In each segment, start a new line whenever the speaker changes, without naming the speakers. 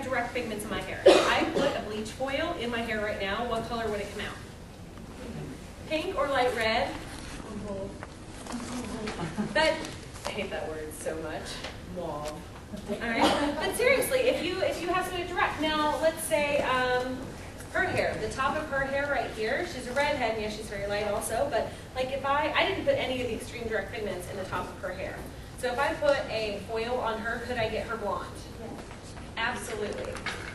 direct pigments in my hair. If I put a bleach foil in my hair right now, what color would it come out? Pink or light red? But I hate that word so much. Mauve. Alright? But seriously, if you have something direct, now let's say her hair, the top of her hair right here, she's a redhead, and yes, she's very light also, but like if I didn't put any of the extreme direct pigments in the top of her hair. So if I put a foil on her, could I get her blonde? Absolutely.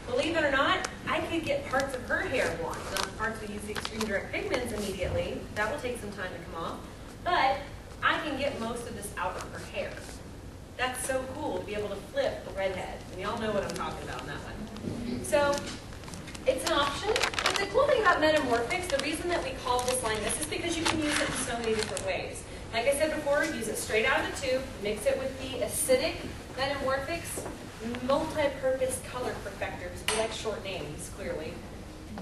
Believe it or not, I could get parts of her hair blonde. Not parts that use the extreme direct pigments immediately. That will take some time to come off. But I can get most of this out of her hair. That's so cool to be able to flip the redhead. And y'all know what I'm talking about in that one. So it's an option. But the cool thing about Metamorfix, the reason that we call this line this is because you can use it in so many different ways. Like I said before, use it straight out of the tube, mix it with the acidic Metamorfix multi-purpose color perfectors. We like short names, clearly.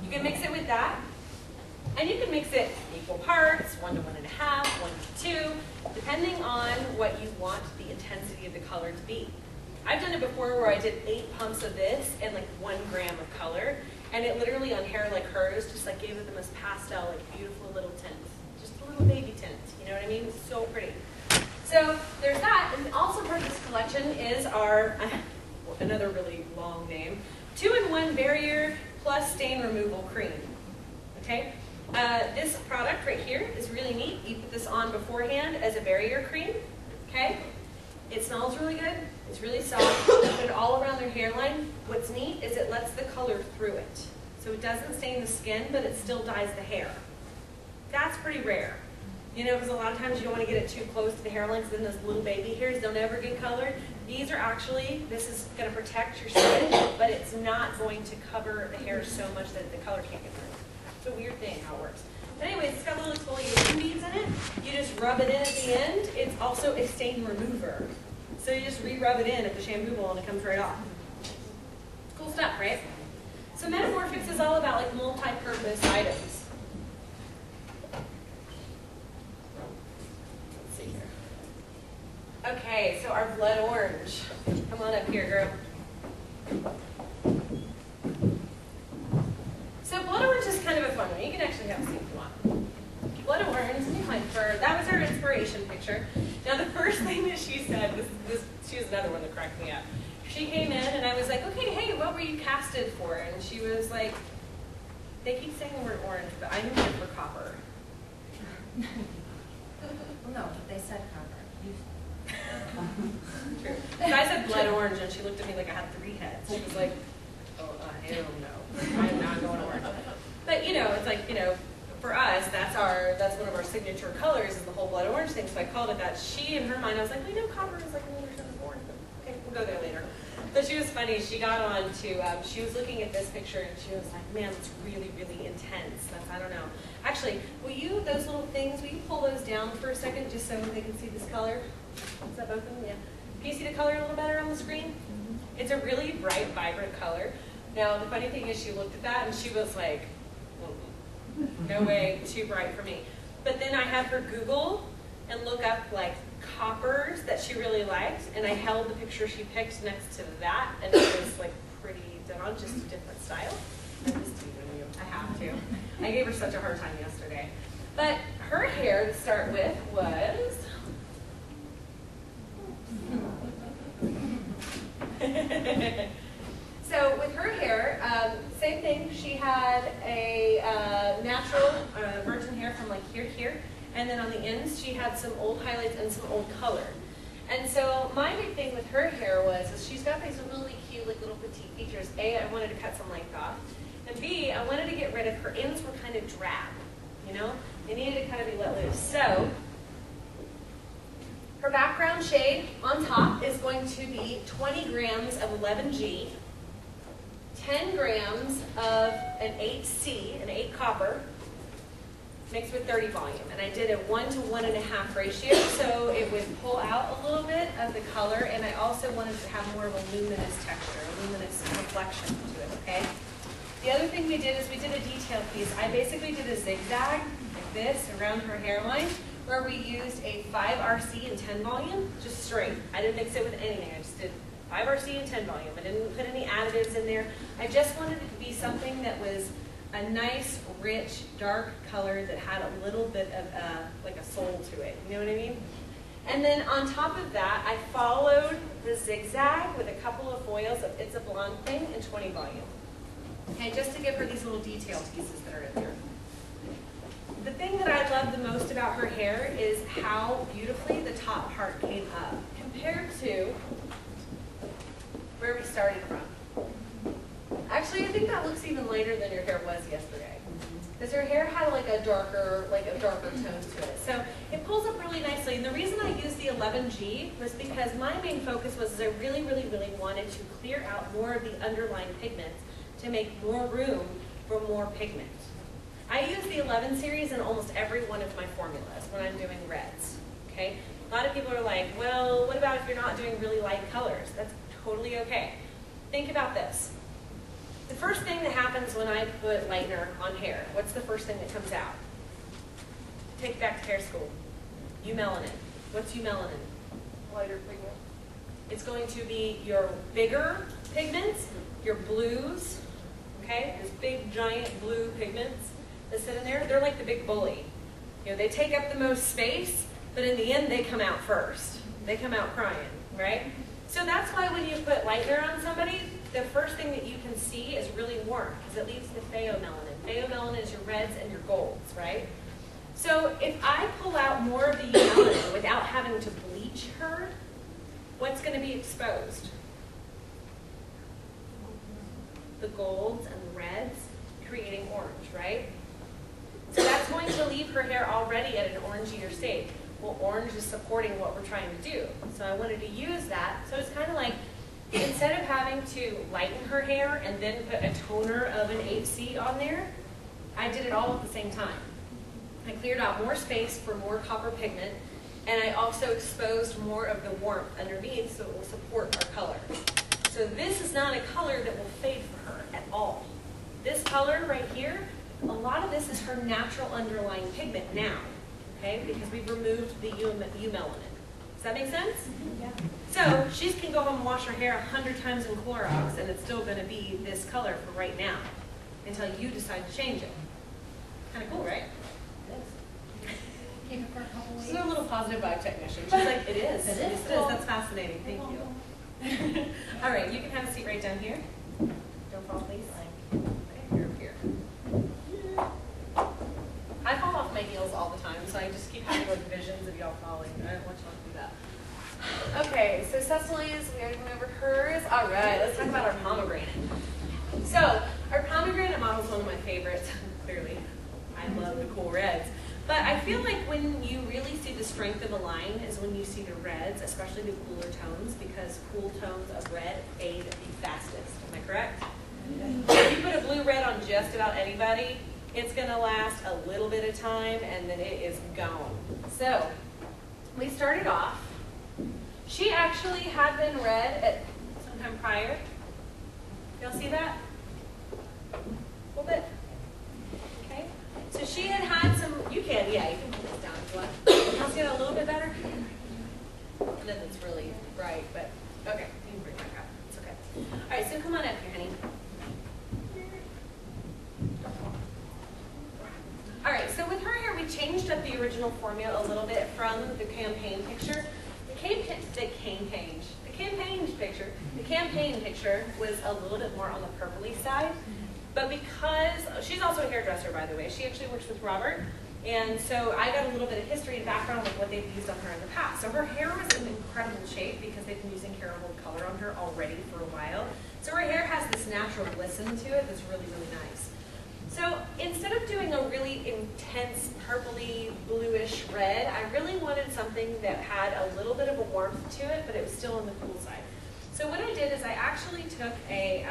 You can mix it with that, and you can mix it equal parts, 1 to 1.5, 1 to 2, depending on what you want the intensity of the color to be. I've done it before where I did 8 pumps of this and like 1 gram of color, and it literally on hair like hers just like gave it the most pastel, like beautiful little tints. Just a little baby tint, you know what I mean? It's so pretty. So there's that, and also part of this collection is our, another really long name, 2-in-1 barrier plus stain removal cream. Okay? This product right here is really neat. You put this on beforehand as a barrier cream. Okay? It smells really good. It's really soft. You put it all around their hairline. What's neat is it lets the color through it. So it doesn't stain the skin, but it still dyes the hair. That's pretty rare. You know, because a lot of times you don't want to get it too close to the hairline because then those little baby hairs don't ever get colored. These are actually, this is going to protect your skin, but it's not going to cover the hair so much that the color can't get through. It's a weird thing how it works. But anyways, it's got little exfoliation beads in it. You just rub it in at the end. It's also a stain remover. So you just re-rub it in at the shampoo bowl and it comes right off. Cool stuff, right? So Metamorfix is all about like multi-purpose items. Okay, so our blood orange. Come on up here, girl. So blood orange is kind of a fun one. You can actually have a seat if you want. Blood orange, let me find her. That was her inspiration picture. Now the first thing that she said, she was another one that cracked me up. She came in and I was like, okay, hey, what were you casted for? And she was like, they keep saying the word orange, but I'm here for copper.
Well, no, they said copper.
True. I said blood orange, and she looked at me like I had 3 heads. She was like, "Oh, hell no, I'm not going orange." But you know, it's like for us, that's one of our signature colors is the whole blood orange thing. So I called it that. She, in her mind, I was like, "We know copper is like an older than orange, but okay, we'll go there later." But she was funny. She got on to. She was looking at this picture, and she was like, "Man, it's really, really intense." I don't know. Actually, those little things? Will you pull those down for a second, just so they can see this color? Is that both of them? Yeah. Can you see the color a little better on the screen? Mm-hmm. It's a really bright, vibrant color. Now, the funny thing is she looked at that and she was like, no way, too bright for me. But then I had her Google and look up like coppers that she really liked, and I held the picture she picked next to that, and it was like pretty dead on, just a different style. I'm just teasing you. I have to. I gave her such a hard time yesterday. But her hair to start with was... So with her hair, same thing. She had a natural virgin hair from like here to here, and then on the ends she had some old highlights and some old color. And so my big thing with her hair is she's got these really cute like little petite features. A, I wanted to cut some length off, and B, I wanted to get rid of her ends were kind of drab. You know, they needed to kind of be let loose. So her background shade on top is going to be 20 grams of 11G, 10 grams of an 8C, an 8 copper, mixed with 30 volume. And I did a 1 to 1.5 ratio, so it would pull out a little bit of the color, and I also wanted to have more of a luminous texture, a luminous complexion to it, okay? The other thing we did is we did a detail piece. I basically did a zigzag like this around her hairline, where we used a 5 RC and 10 volume, just straight. I didn't mix it with anything. I just did 5RC and 10 volume. I didn't put any additives in there. I just wanted it to be something that was a nice, rich, dark color that had a little bit of like a soul to it. You know what I mean? And then on top of that, I followed the zigzag with a couple of foils of It's a Blonde Thing in 20 volume. Okay, just to give her these little detail pieces that are in there. The thing that I love the most about her hair is how beautifully the top part came up compared to where we started from. Actually, I think that looks even lighter than your hair was yesterday. Because her hair had like a darker tone to it. So it pulls up really nicely. And the reason I used the 11G was because my main focus was I really wanted to clear out more of the underlying pigments to make more room for more pigment. I use the 11 series in almost every one of my formulas when I'm doing reds. Okay? A lot of people are like, well, what about if you're not doing really light colors? That's totally okay. Think about this. The first thing that happens when I put lightener on hair, what's the first thing that comes out? Take it back to hair school. Eumelanin. What's eumelanin?
Lighter pigment.
It's going to be your bigger pigments, your blues, okay? These big, giant blue pigments that sit in there, they're like the big bully. You know, they take up the most space, but in the end, they come out first. They come out crying, right? So that's why when you put lightener on somebody, the first thing that you can see is really warm because it leaves the pheomelanin. Pheomelanin is your reds and your golds, right? So if I pull out more of the eumelanin without having to bleach her, what's going to be exposed? The golds and the reds, creating orange, right? So that's going to leave her hair already at an orangier state. Well, orange is supporting what we're trying to do. So I wanted to use that. So it's kind of like, instead of having to lighten her hair and then put a toner of an 8C on there, I did it all at the same time. I cleared out more space for more copper pigment, and I also exposed more of the warmth underneath so it will support our color. So this is not a color that will fade for her at all. This color right here, a lot of this is her natural underlying pigment now, okay, because we've removed the eumelanin. Does that make sense?
Yeah.
So she can go home and wash her hair 100 times in Clorox, and it's still going to be this color for right now until you decide to change it. Kind of cool, right?
Keep it for a couple weeks.
She's a little positive vibe technician. She's like, it is.
It is.
That's fascinating. Thank you. All right, you can have a seat right down here. Don't fall, please. Okay, you're up here. I fall off my heels all the time, so I just keep having like visions of y'all falling. I don't want y'all to do that. Okay, so Cecily's, we already went over hers. All right, let's talk about our pomegranate. So, our pomegranate model is one of my favorites, clearly. I love the cool reds. But I feel like when you really see the strength of a line is when you see the reds, especially the cooler tones, because cool tones of red fade the fastest. Am I correct? If you put a blue red on just about anybody, it's going to last a little bit of time and then it is gone. So, we started off. She actually had been red at sometime prior. Y'all see that? A little bit. Okay. So she had some, you can pull this down as well. Y'all see that a little bit better? And then it's really bright, but okay, you can bring it back up. It's okay. All right, so come on up here, honey. All right, so with her hair, we changed up the original formula a little bit from the campaign picture. The campaign picture was a little bit more on the purpley side, but because she's also a hairdresser, by the way, she actually works with Robert, and so I got a little bit of history and background with what they've used on her in the past. So her hair was in incredible shape because they've been using Keratin color on her already for a while. So her hair has this natural glisten to it that's really, really nice. So instead of doing a really intense purpley bluish red, I really wanted something that had a little bit of a warmth to it, but it was still on the cool side. So what I did is I actually took a,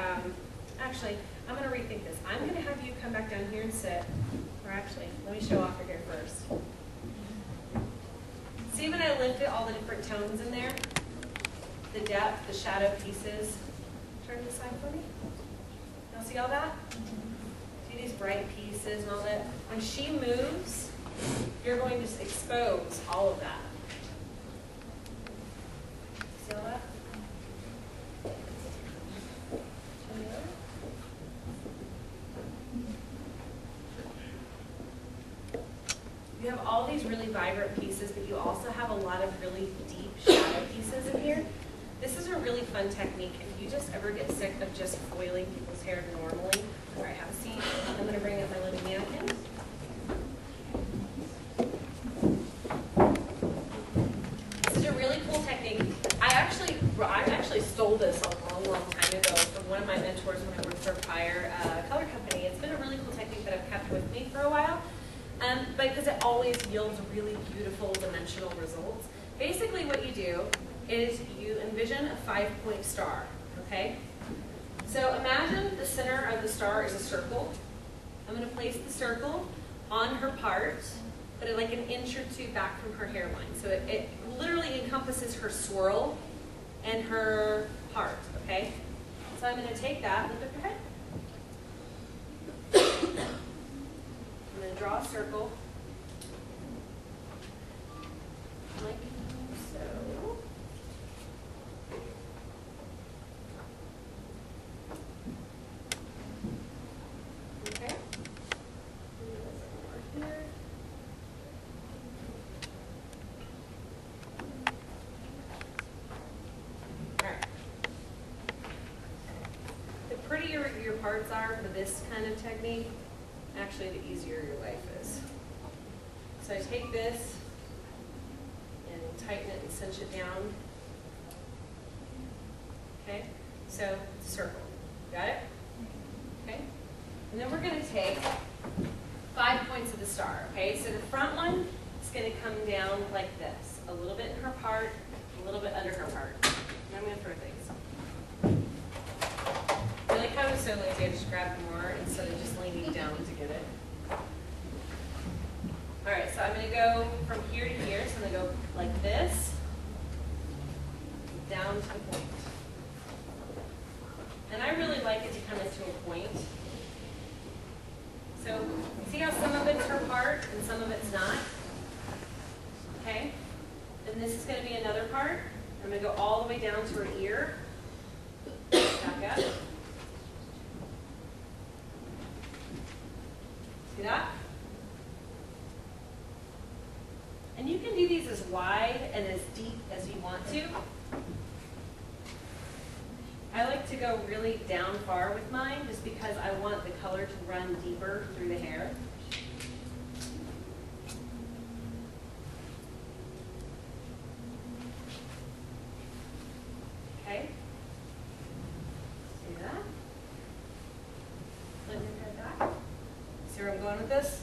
actually, I'm going to rethink this. I'm going to have you come back down here and sit, or actually, let me show off your hair first. See when I lifted all the different tones in there? The depth, the shadow pieces. Turn to the side for me. Y'all see all that? These bright pieces and all that. When she moves, you're going to expose all of that. See all that? all these really vibrant pieces, but you also have a lot of really deep shadow pieces in here. This is a really fun technique if you just ever get sick of just foiling people's hair normally. All right, have a seat. I'm going to bring up my little mannequin. This is a really cool technique. I actually stole this a long time ago from one of my mentors when I worked for a prior color company. It's been a really cool technique that I've kept with me for a while, because it always yields really beautiful dimensional results. Basically what you do is you envision a 5-point star, okay? So imagine the center of the star is a circle. I'm going to place the circle on her part, but like an inch or two back from her hairline. So it literally encompasses her swirl and her part, okay? So I'm going to take that, lift up your head. I'm going to draw a circle, like so. Okay. Here. All right. The prettier your parts are for this kind of technique, actually the easier your life is. So I take this and tighten it and cinch it down. Okay, so circle. Got it? Okay. And then we're going to take 5 points of the star. Okay, so the front one is going to come down like this. A little bit in her part, a little bit under her part. And I'm going to throw things. I like how I was so lazy, I just grabbed more instead of just leaning down to get it. All right, so I'm going to go from here to here. So I'm going to go like this, down to the point. And I really like it to come into a point. So see how some of it's her part and some of it's not? Okay? And this is going to be another part. I'm going to go all the way down to her ear. Back up. See that? And you can do these as wide and as deep as you want to. I like to go really down far with mine just because I want the color to run deeper through the hair. Okay? See that? Let your head back. See where I'm going with this?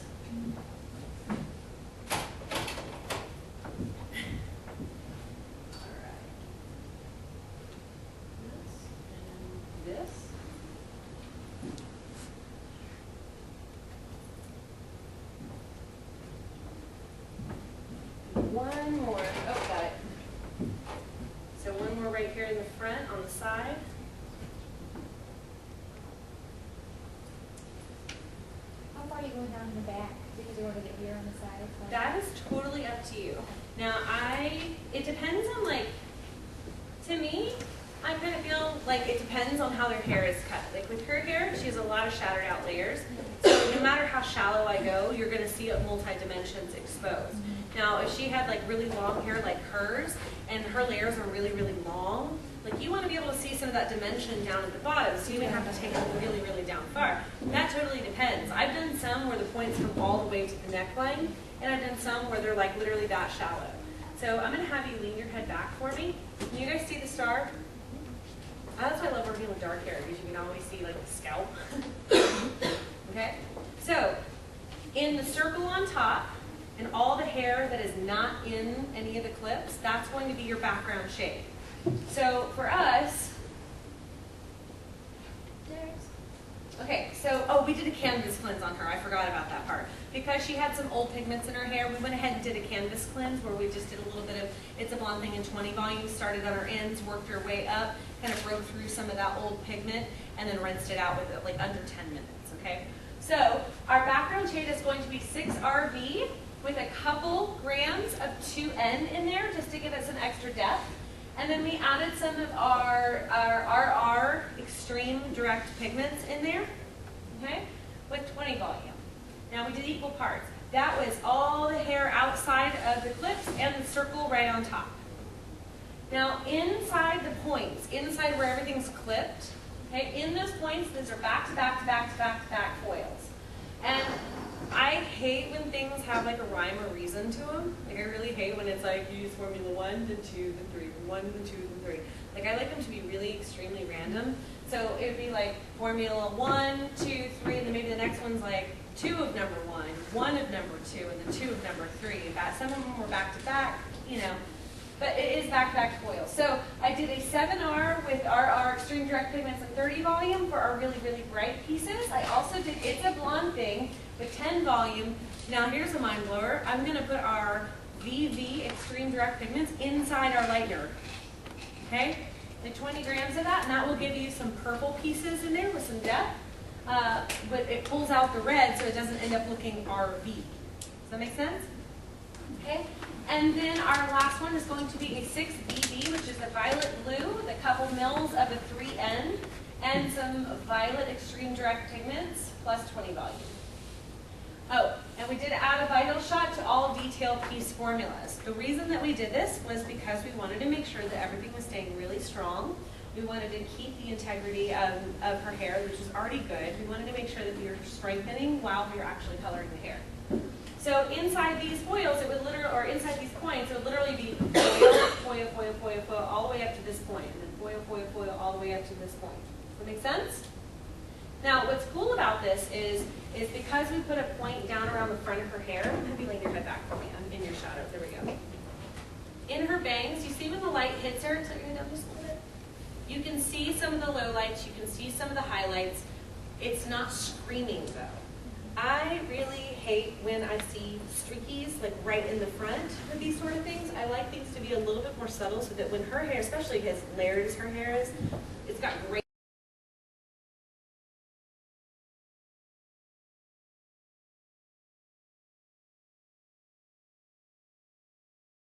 One more. Oh, got it. So one more right here in the front on the side.
How far are you going down in the back? Because you want to get here on the side. So.
That is totally up to you. Now, it depends on, like, to me, I kind of feel like it depends on how their hair is cut. Like with her hair, she has a lot of shadowed out layers. So no matter how shallow I go, you're going to see it multi-dimensions exposed. Now, if she had like really long hair like hers, and her layers are really, really long, like you want to be able to see some of that dimension down at the bottom, so you may have to take it really, really down far. That totally depends. I've done some where the points come all the way to the neckline, and I've done some where they're like literally that shallow. So I'm going to have you lean your head back for me. Can you guys see the star? That's why I love working with dark hair, because you can always see like the scalp. Okay? So, in the circle on top, and all the hair that is not in any of the clips, that's going to be your background shade. So for us, okay, so, oh, we did a canvas cleanse on her. I forgot about that part. Because she had some old pigments in her hair, we went ahead and did a canvas cleanse where we just did a little bit of It's a Blonde Thing in 20 volumes, started on her ends, worked her way up, kind of broke through some of that old pigment, and then rinsed it out with like under 10 minutes, okay? So our background shade is going to be 6RB with a couple grams of 2N in there just to give it some extra depth. And then we added some of our RR Extreme Direct Pigments in there, okay, with 20 volume. Now we did equal parts. That was all the hair outside of the clips and the circle right on top. Now inside the points, inside where everything's clipped, okay, in those points, these are back to back to back to back to back foils. And I hate when things have like a rhyme or reason to them. Like I really hate when it's like you use formula 1, then 2, then 3, then 1, then 2, then 3. Like I like them to be really extremely random. So it would be like formula 1, 2, 3, and then maybe the next one's like 2 of number 1, 1 of number 2, and then 2 of number 3. Some of them were back to back, you know. But it is back-to-back foil. So I did a 7R with our Extreme Direct Pigments and 30 volume for our really, really bright pieces. I also did It's a Blonde Thing with 10 volume. Now here's a mind blower. I'm going to put our VV Extreme Direct Pigments inside our lightener. Okay? Like 20 grams of that, and that will give you some purple pieces in there with some depth. But it pulls out the red so it doesn't end up looking RV. Does that make sense? Okay? And then our last one is going to be a 6BB, which is a violet blue, with a couple mils of a 3N, and some violet extreme direct pigments, plus 20 volume. Oh, and we did add a vital shot to all detail piece formulas. The reason that we did this was because we wanted to make sure that everything was staying really strong. We wanted to keep the integrity of her hair, which is already good. We wanted to make sure that we were strengthening while we were actually coloring the hair. So inside these foils, it would literally, or inside these points, it would literally be foil, foil, foil, foil, foil, all the way up to this point, and then foil, foil, foil, all the way up to this point. Does that make sense? Now, what's cool about this is because we put a point down around the front of her hair. Have you lean your head back for me? I'm in your shadow. There we go. In her bangs, you see when the light hits her, tilt your head down just a little bit. You can see some of the lowlights. You can see some of the highlights. It's not screaming though. I really hate when I see streakies like right in the front of these sort of things. I like things to be a little bit more subtle so that when her hair, especially as layered as her hair is, it's got great